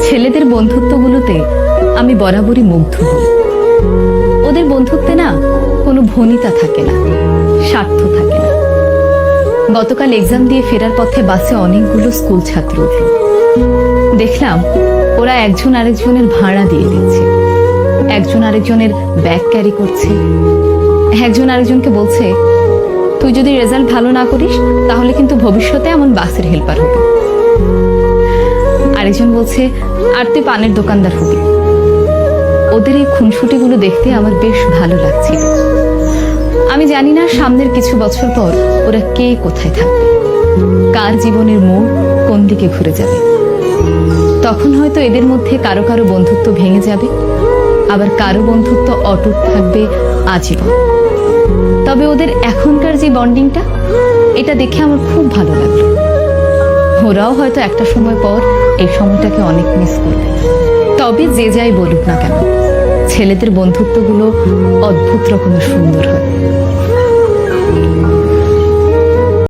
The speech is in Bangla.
ছেলেদের বন্ধুত্বগুলোতে আমি বরাবরই মুগ্ধ হই। ওদের বন্ধুত্বে না কোনো ভনিতা থাকে না, স্বার্থ থাকে না। গতকাল এক্সাম দিয়ে ফেরার পথে বাসে অনেকগুলো স্কুল ছাত্র উঠল। দেখলাম ওরা একজন আরেকজনের ভাড়া দিয়ে দিচ্ছে, একজন আরেকজনের ব্যাগ ক্যারি করছে, একজন আরেকজনকে বলছে তুই যদি রেজাল্ট ভালো না করিস তাহলে কিন্তু ভবিষ্যতে এমন বাসের হেল্পার হবে। আরেকজন বলছে আর তুই পানের দোকানদার হবি। ওদের এই খুনসুটিগুলো দেখতে আমার বেশ ভালো লাগছিল। আমি জানি না সামনের কিছু বছর পর ওরা কে কোথায় থাকবে, কার জীবনের মোড় কোন দিকে ঘুরে যাবে। তখন হয়তো এদের মধ্যে কারো কারো বন্ধুত্ব ভেঙে যাবে, আবার কারো বন্ধুত্ব অটুট থাকবে আজীবন। তবে ওদের এখনকার যে বন্ডিংটা, এটা দেখে আমার খুব ভালো লাগলো। ওরাও হয়তো একটা সময় পর এই সময়টাকে অনেক মিস করবে। তবে যে যাই বলুক না কেন, ছেলেদের বন্ধুত্বগুলো অদ্ভুত রকমের সুন্দর হয়।